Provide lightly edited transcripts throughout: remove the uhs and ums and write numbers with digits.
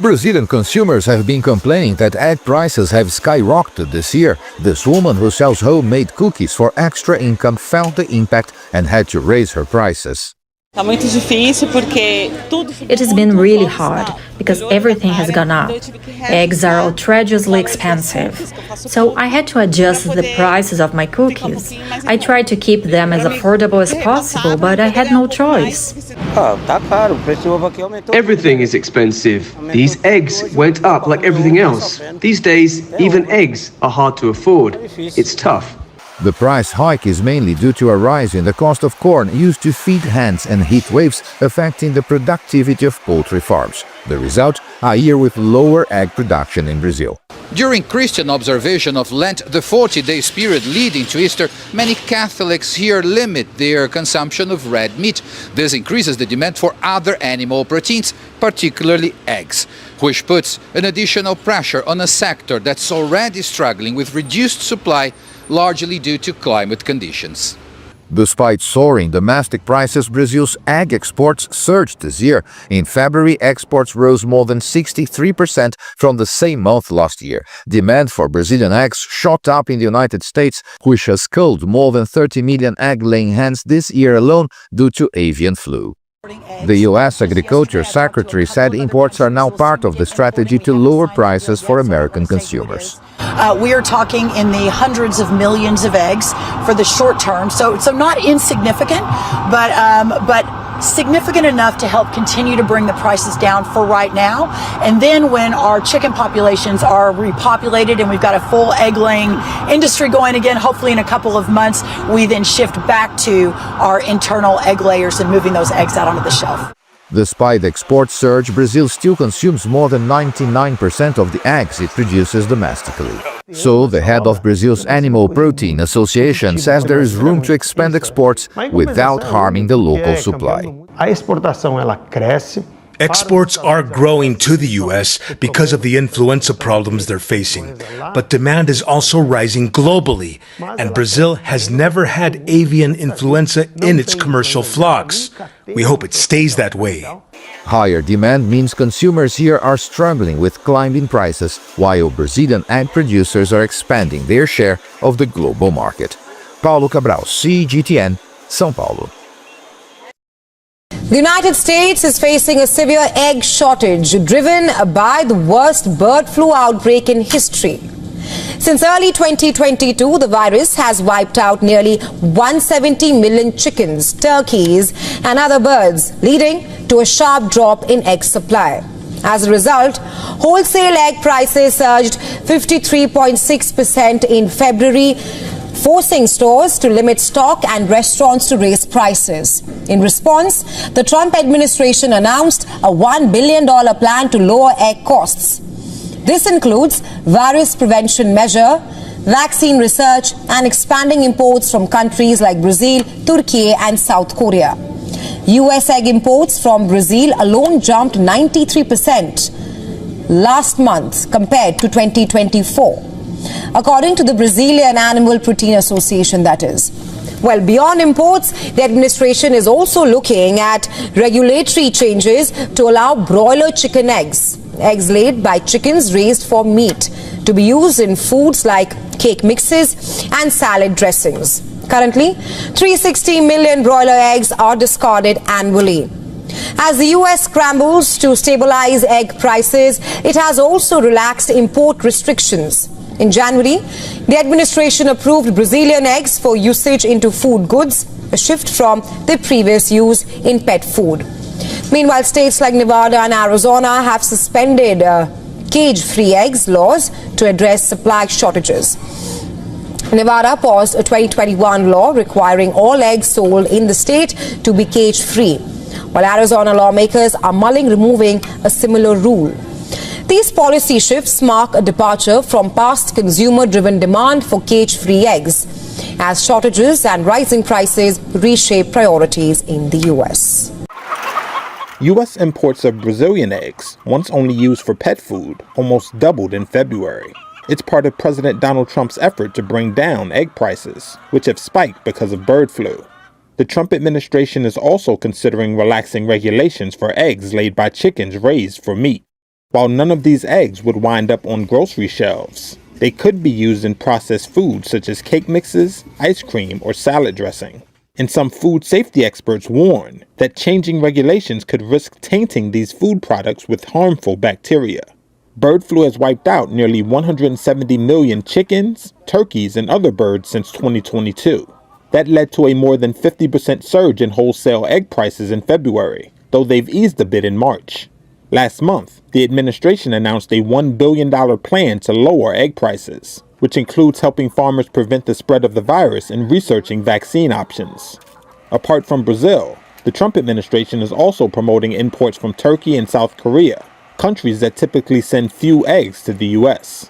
Brazilian consumers have been complaining that egg prices have skyrocketed this year. This woman who sells homemade cookies for extra income felt the impact and had to raise her prices. It has been really hard because everything has gone up. Eggs are outrageously expensive. So I had to adjust the prices of my cookies. I tried to keep them as affordable as possible, but I had no choice. Everything is expensive. These eggs went up like everything else. These days, even eggs are hard to afford. It's tough. The price hike is mainly due to a rise in the cost of corn used to feed hens and heat waves affecting the productivity of poultry farms. The result, a year with lower egg production in Brazil. During Christian observation of Lent, the 40 days period leading to Easter, many Catholics here limit their consumption of red meat. This increases the demand for other animal proteins, particularly eggs, which puts an additional pressure on a sector that's already struggling with reduced supply, largely due to climate conditions. Despite soaring domestic prices, Brazil's egg exports surged this year. In February, exports rose more than 63% from the same month last year. Demand for Brazilian eggs shot up in the United States, which has culled more than 30 million egg-laying hens this year alone due to avian flu. The U.S. Agriculture Secretary said imports are now part of the strategy to lower prices for American consumers. We are talking in the hundreds of millions of eggs for the short term, so not insignificant, but significant enough to help continue to bring the prices down for right now. And then when our chicken populations are repopulated and we've got a full egg-laying industry going again, hopefully in a couple of months, we then shift back to our internal egg layers and moving those eggs out onto the shelf. Despite the export surge, Brazil still consumes more than 99% of the eggs it produces domestically. So, the head of Brazil's Animal Protein Association says there is room to expand exports without harming the local supply. Exports are growing to the U.S. because of the influenza problems they're facing, but demand is also rising globally, and Brazil has never had avian influenza in its commercial flocks. We hope it stays that way. Higher demand means consumers here are struggling with climbing prices, while Brazilian egg producers are expanding their share of the global market. Paulo Cabral, CGTN, São Paulo. The United States is facing a severe egg shortage driven by the worst bird flu outbreak in history. Since early 2022, the virus has wiped out nearly 170 million chickens, turkeys and other birds, leading to a sharp drop in egg supply. As a result, wholesale egg prices surged 53.6% in February, forcing stores to limit stock and restaurants to raise prices. In response, the Trump administration announced a $1 billion plan to lower egg costs. This includes virus prevention measure, vaccine research, and expanding imports from countries like Brazil, Turkey, and South Korea. U.S. egg imports from Brazil alone jumped 93% last month compared to 2024. According to the Brazilian Animal Protein Association, that is. Well, beyond imports, the administration is also looking at regulatory changes to allow broiler chicken eggs laid by chickens raised for meat, to be used in foods like cake mixes and salad dressings. Currently, 360 million broiler eggs are discarded annually. As the U.S. scrambles to stabilize egg prices, it has also relaxed import restrictions. In January, the administration approved Brazilian eggs for usage into food goods, a shift from their previous use in pet food. Meanwhile, states like Nevada and Arizona have suspended cage-free eggs laws to address supply shortages. Nevada paused a 2021 law requiring all eggs sold in the state to be cage-free, while Arizona lawmakers are mulling removing a similar rule. These policy shifts mark a departure from past consumer-driven demand for cage-free eggs, as shortages and rising prices reshape priorities in the U.S. U.S. imports of Brazilian eggs, once only used for pet food, almost doubled in February. It's part of President Donald Trump's effort to bring down egg prices, which have spiked because of bird flu. The Trump administration is also considering relaxing regulations for eggs laid by chickens raised for meat. While none of these eggs would wind up on grocery shelves, they could be used in processed foods such as cake mixes, ice cream, or salad dressing. And some food safety experts warn that changing regulations could risk tainting these food products with harmful bacteria. Bird flu has wiped out nearly 170 million chickens, turkeys, and other birds since 2022. That led to a more than 50% surge in wholesale egg prices in February, though they've eased a bit in March. Last month, the administration announced a $1 billion plan to lower egg prices, which includes helping farmers prevent the spread of the virus and researching vaccine options. Apart from Brazil, the Trump administration is also promoting imports from Turkey and South Korea, countries that typically send few eggs to the U.S.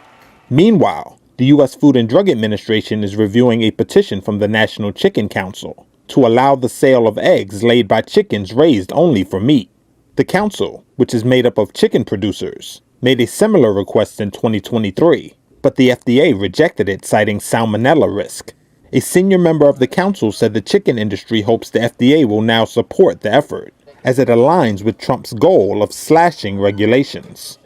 Meanwhile, the U.S. Food and Drug Administration is reviewing a petition from the National Chicken Council to allow the sale of eggs laid by chickens raised only for meat. The council, which is made up of chicken producers, made a similar request in 2023, but the FDA rejected it, citing salmonella risk. A senior member of the council said the chicken industry hopes the FDA will now support the effort, as it aligns with Trump's goal of slashing regulations.